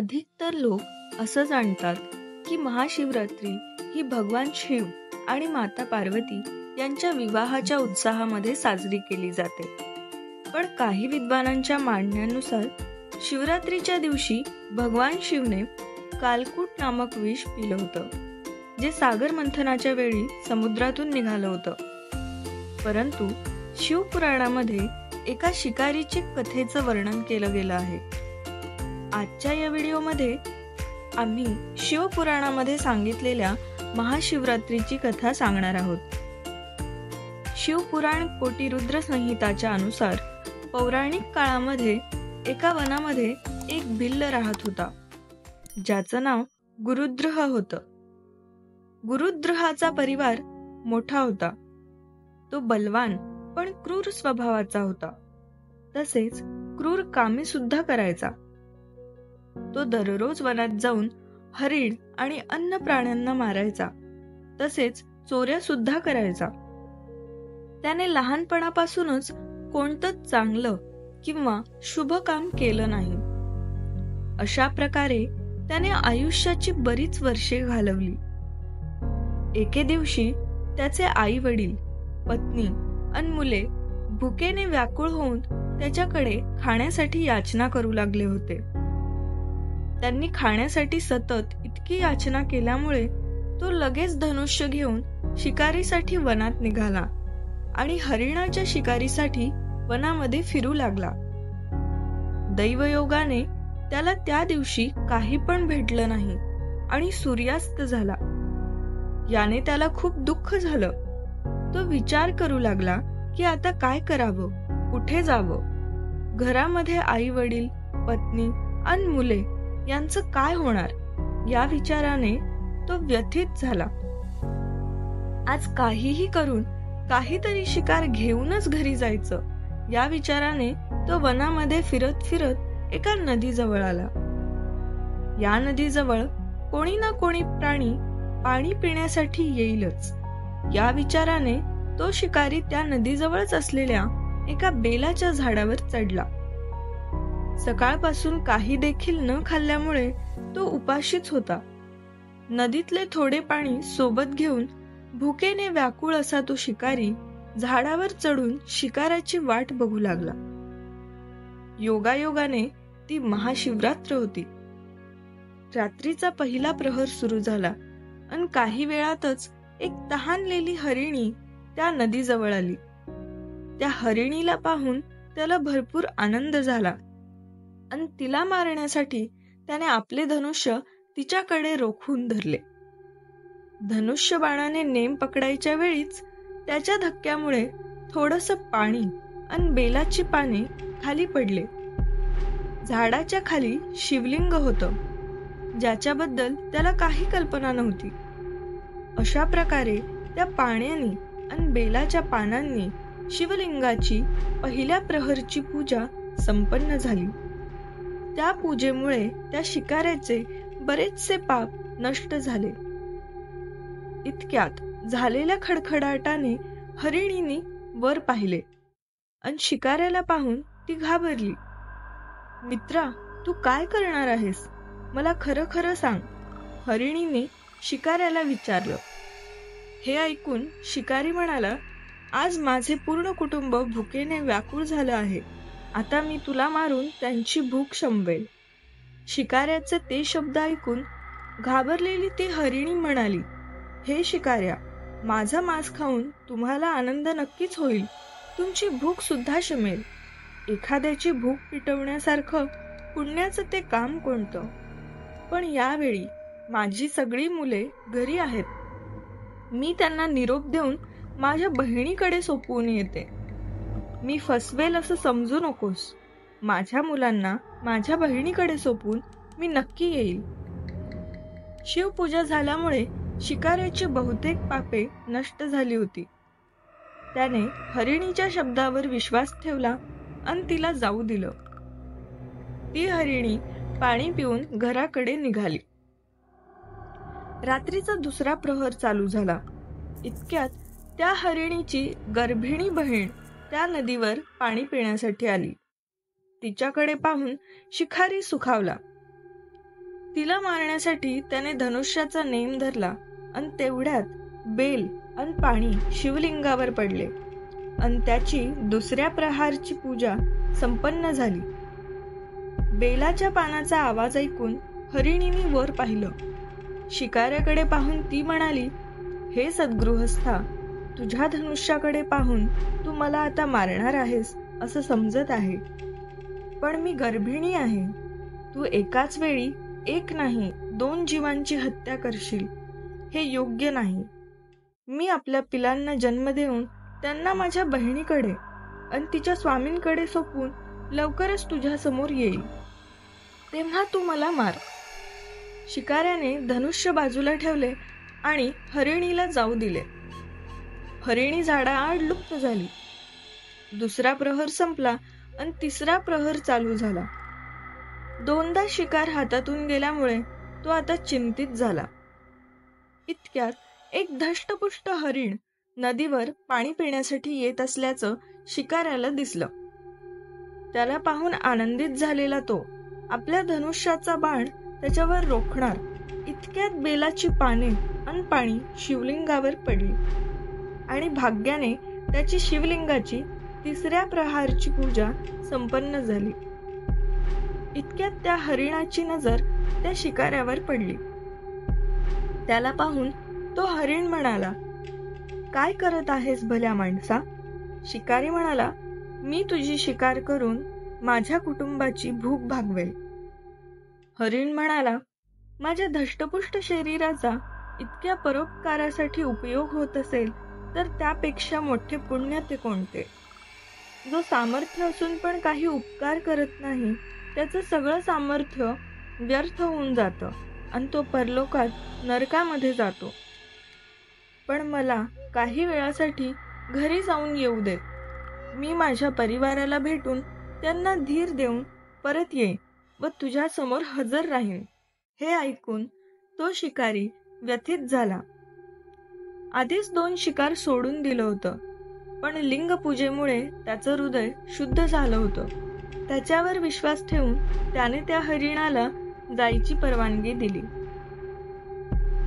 अधिकतर लोक असं जाणतात की महाशिवरात्री ही भगवान शिव आणि माता पार्वती यांच्या विवाहाच्या उत्साहामध्ये साजरी केली जाते. पण काही विद्वानांच्या मांडण्यानुसार शिवरात्रीच्या दिवशी भगवान शिवने कालकूट नामक विष पिलं होतं, जे सागर मंथनाच्या वेळी समुद्रातून निघालं होतं. परंतु शिवपुराणामध्ये एका शिकारीची कथेचं वर्णन केलं गेलं आहे. आजच्या या व्हिडिओमध्ये आम्ही शिवपुराणामध्ये सांगितलेल्या महाशिवरात्रीची कथा सांगणार आहोत. शिवपुराण कोटी रुद्र संहिताच्या अनुसार पौराणिक काळामध्ये एका वनामध्ये एक भिल्ल राहत होता, ज्याचं नाव गुरुद्रह होतं. गुरुद्रहाचा परिवार मोठा होता. तो बलवान पण क्रूर स्वभावाचा होता. तसेच क्रूर कामे सुद्धा करायचा. तो दररोज वनात जाऊन हरिण आणि अन्य प्राण्यांना मारायचा, तसेच चोऱ्या सुद्धा करायचा. त्याने लहानपणापासूनच कोणतंच चांगलं किंवा शुभ काम केलं नाही. अशा प्रकारे त्याने आयुष्याची बरीच वर्षे घालवली. एके दिवशी त्याचे आई वडील, पत्नी आणि मुले भुकेने व्याकुळ होऊन त्याच्याकडे खाण्यासाठी याचना करू लागले होते. त्यांनी खाण्यासाठी सतत इतकी याचना केल्यामुळे तो लगेच धनुष्य घेऊन शिकारीसाठी वनात निघाला आणि हरिणाच्या शिकारीसाठी वनामध्ये फिरू लागला. दैवयोगाने त्याला त्या दिवशी काही पण भेटलं नाही आणि सूर्यास्त झाला. याने त्याला खूप दुःख झालं. तो विचार करू लागला की आता काय करावं, कुठे जावं. घरामध्ये आई वडील, पत्नी आणि मुले यांचं काय होणार, या विचाराने तो व्यथित झाला. आज काहीही करून काहीतरी शिकार घेऊनच घरी जायचं, या विचाराने तो वनामध्ये फिरत फिरत एका नदीजवळ आला. या नदीजवळ कोणी ना कोणी प्राणी पाणी पिण्यासाठी येईलच, या विचाराने तो शिकारी त्या नदीजवळच असलेल्या एका बेलाच्या झाडावर चढला. सकाळपासून काही देखील न खाल्ल्यामुळे तो उपाशीच होता. नदीतले थोडे पाणी सोबत घेऊन भुकेने व्याकुळ असा तो शिकारी झाडावर चढून शिकाराची वाट बघू लागला. योगायोगाने ती महाशिवरात्र होती. रात्रीचा पहिला प्रहर सुरू झाला आणि काही वेळातच एक तहानलेली हरिणी त्या नदीजवळ आली. त्या हरिणीला पाहून त्याला भरपूर आनंद झाला आणि तिला मारण्यासाठी त्याने आपले धनुष्य तिच्याकडे रोखून धरले. धनुष्य बाणाने नेम पकडायच्या वेळीच त्याच्या धक्क्यामुळे थोडंसं पाणी आणि बेलाची पाने खाली पडले. झाडाच्या खाली शिवलिंग होतं, ज्याच्याबद्दल त्याला काही कल्पना नव्हती. अशा प्रकारे त्या पाण्याने आणि बेलाच्या पानांनी शिवलिंगाची पहिल्या प्रहरची पूजा संपन्न झाली. त्या पूजेमुळे त्या शिकाऱ्याचे बरेचसे पाप नष्ट झाले. इतक्यात झालेल्या खडखडाटाने हरिणीने वर पाहिले आणि शिकाऱ्याला पाहून ती घाबरली. मित्रा, तू काय करणार आहेस? मला खरं खरं सांग, हरिणीने शिकाऱ्याला विचारलं. हे ऐकून शिकारी म्हणाला, आज माझे पूर्ण कुटुंब भुकेने व्याकुळ झालं आहे. आता मी तुला मारून त्यांची भूक शमवेल. शिकाऱ्याचे ते शब्द ऐकून घाबरलेली ती हरिणी म्हणाली, हे शिकाऱ्या, माझा मांस खाऊन तुम्हाला आनंद नक्कीच होईल. तुमची भूक सुद्धा शमेल. एखाद्याची भूक पिटवण्यासारखं पुण्याचं ते काम कोणतं? पण यावेळी माझी सगळी मुले घरी आहेत. मी त्यांना निरोप देऊन माझ्या बहिणीकडे सोपवून येते. मी फसवेल असं समजू नकोस. माझ्या मुलांना माझ्या बहिणीकडे सोपवून मी नक्की येईल. शिवपूजा झाल्यामुळे शिकाऱ्याची बहुतेक पापे नष्ट झाली होती. त्याने हरिणीच्या शब्दावर विश्वास ठेवला आणि तिला जाऊ दिलं. ती हरिणी पाणी पिऊन घराकडे निघाली. रात्रीचा दुसरा प्रहर चालू झाला. इतक्यात त्या हरिणीची गर्भिणी बहीण त्या नदीवर पाणी पिण्यासाठी आली. तिच्याकडे पाहून शिकारी सुखावला. तिला मारण्यासाठी त्याने धनुष्याचा नेम धरला आणि तेवढ्यात बेल आणि पाणी शिवलिंगावर पडले आणि त्याची दुसऱ्या प्रहारची पूजा संपन्न झाली. बेलाच्या पानाचा आवाज ऐकून हरिणीने वर पाहिलं. शिकाऱ्याकडे पाहून ती म्हणाली, हे सद्गृहस्था, तुझ्या धनुष्याकडे पाहून तू मला आता मारणार आहेस असं समजत आहे, पण मी गर्भिणी आहे. तू एकाच वेळी एक नाही 2 जीवांची हत्या करशील, हे योग्य नाही. मी आपल्या पिलांना जन्म देऊन त्यांना माझ्या बहिणीकडे आणि तिच्या स्वामींकडे सोपवून लवकरच तुझ्या समोर येईल, तेव्हा तू मला मार. शिकाऱ्याने धनुष्य बाजूला ठेवले आणि हरिणीला जाऊ दिले. हरिणी झाडाआड लुप्त झाली. दुसरा प्रहर संपला आणि तिसरा प्रहर चालू झाला. 2दा शिकार हातातून गेल्यामुळे तो आता चिंतित झाला. इतक्यात एक धष्टपुष्ट हरिण नदीवर पाणी पिण्यासाठी येत असल्याचं शिकाऱ्याला दिसलं. त्याला पाहून आनंदित झालेला तो आपल्या धनुष्याचा बाण त्याच्यावर रोखणार इतक्यात बेलाची पाने आणि पाणी शिवलिंगावर पडली आणि भाग्याने त्याची शिवलिंगाची तिसऱ्या प्रहारची पूजा संपन्न झाली. इतक्यात त्या हरिणाची नजर त्या शिकाऱ्यावर पडली. त्याला पाहून तो हरिण म्हणाला, काय करत आहेस भल्या माणसा? शिकारी म्हणाला, मी तुझी शिकार करून माझ्या कुटुंबाची भूक भागवेल. हरिण म्हणाला, माझ्या धष्टपुष्ट शरीराचा इतक्या परोपकारासाठी उपयोग होत असेल तर त्यापेक्षा मोठे पुण्य ते कोणते? जो सामर्थ्य असून पण काही उपकार करत नाही, त्याचं सगळं सामर्थ्य व्यर्थ होऊन जातं आणि तो परलोकात नरकामध्ये जातो. पण मला काही वेळासाठी घरी जाऊन येऊ दे. मी माझ्या परिवाराला भेटून त्यांना धीर देऊन परत येईन व तुझ्या समोर हजर राहीन. हे ऐकून तो शिकारी व्यथित झाला. आधीच 2 शिकार सोडून दिलं होतं, पण लिंग पूजेमुळे त्याचं हृदय शुद्ध झालं होतं. त्याच्यावर विश्वास ठेवून त्याने त्या हरिणाला जायची परवानगी दिली.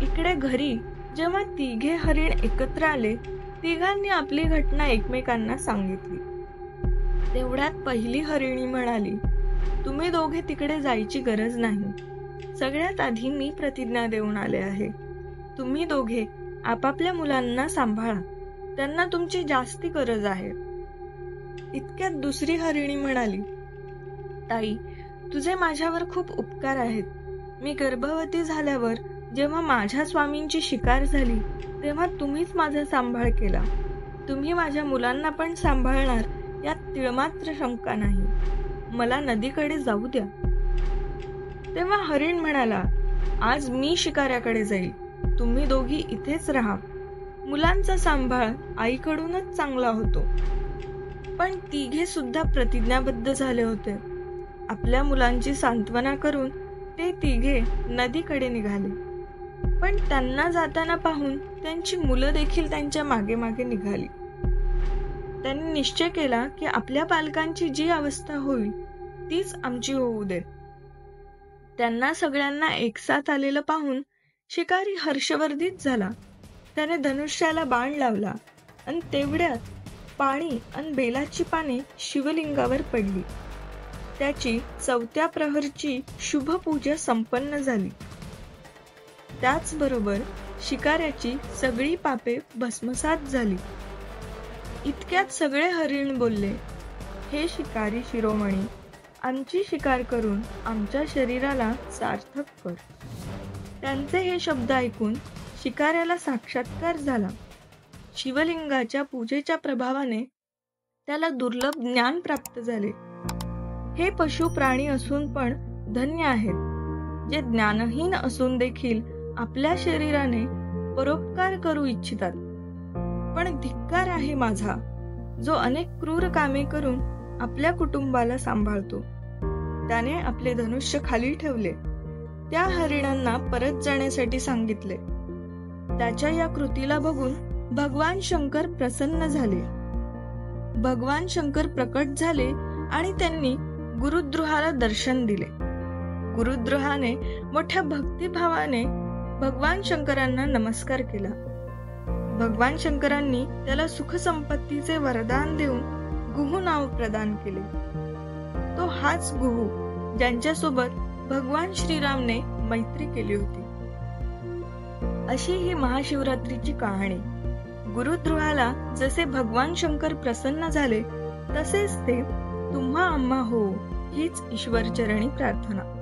इकडे घरी जेव्हा 3घे हरिण एकत्र आले, तिघांनी आपली घटना एकमेकांना सांगितली. तेवढ्यात पहिली हरिणी म्हणाली, तुम्ही दोघे तिकडे जायची गरज नाही. सगळ्यात आधी मी प्रतिज्ञा देऊन आले आहे. तुम्ही दोघे आपापल्या मुलांना सांभाळा, त्यांना तुमची जास्ती गरज आहे. इतक्यात दुसरी हरिणी म्हणाली, ताई, तुझे माझ्यावर खूप उपकार आहेत. मी गर्भवती झाल्यावर जेव्हा माझ्या स्वामींची शिकार झाली तेव्हा तुम्हीच माझा सांभाळ केला. तुम्ही माझ्या मुलांना पण सांभाळणार यात तिळमात्र शंका नाही. मला नदीकडे जाऊ द्या. तेव्हा हरिण म्हणाला, आज मी शिकाऱ्याकडे जाईल, तुम्ही दोघी इथेच राहा. मुलांचा सांभाळ आईकडूनच चांगला होतो. पण 3घे सुद्धा प्रतिज्ञाबद्ध झाले होते. आपल्या मुलांची सांत्वना करून ते 3घे नदीकडे निघाले. पण त्यांना जाताना पाहून त्यांची मुलं देखील त्यांच्या मागे मागे निघाली. त्यांनी निश्चय केला की आपल्या पालकांची जी अवस्था होईल तीच आमची होऊ देत. त्यांना सगळ्यांना एकसाथ आलेलं पाहून शिकारी हर्षवर्धित झाला. त्याने धनुष्याला बाण लावला आणि तेवढ्यात पाणी आणि बेलाची पाने शिवलिंगावर पडली. त्याची 4थ्या प्रहरची शुभ पूजा संपन्न झाली. त्याचबरोबर शिकाऱ्याची सगळी पापे भस्मसात झाली. इतक्यात सगळे हरिण बोलले, हे शिकारी शिरोमणी, आमची शिकार करून आमच्या शरीराला सार्थक कर. त्यांचे हे शब्द ऐकून शिकाऱ्याला साक्षात्कार झाला. शिवलिंगाच्या पूजेच्या प्रभावाने त्याला दुर्लभ ज्ञान प्राप्त झाले. हे पशु प्राणी असून पण धन्य आहेत, जे ज्ञानहीन असून देखील आपल्या शरीराने परोपकार करू इच्छितात. पण धिक्कार आहे माझा, जो अनेक क्रूर कामे करून आपल्या कुटुंबाला सांभाळतो. त्याने आपले धनुष्य खाली ठेवले. त्या हरिणांना परत जाण्यासाठी सांगितले. त्याच्या या कृतीला बघून भगवान शंकर प्रसन्न झाले. भगवान शंकर प्रकट झाले आणि त्यांनी गुरुद्रोहाला दर्शन दिले. गुरुद्रोहाने मोठ्या भक्तिभावाने भगवान शंकरांना नमस्कार केला. भगवान शंकरांनी त्याला सुखसंपत्तीचे वरदान देऊन गुहू नाव प्रदान केले. तो हाच गुहू ज्यांच्यासोबत भगवान श्रीरामने मैत्री केली होती. अशी ही महाशिवरात्रीची कहाणी. गुरुद्रोहाला जसे भगवान शंकर प्रसन्न झाले तसेच ते तुम्हा आम्हा हो हीच ईश्वरचरणी प्रार्थना.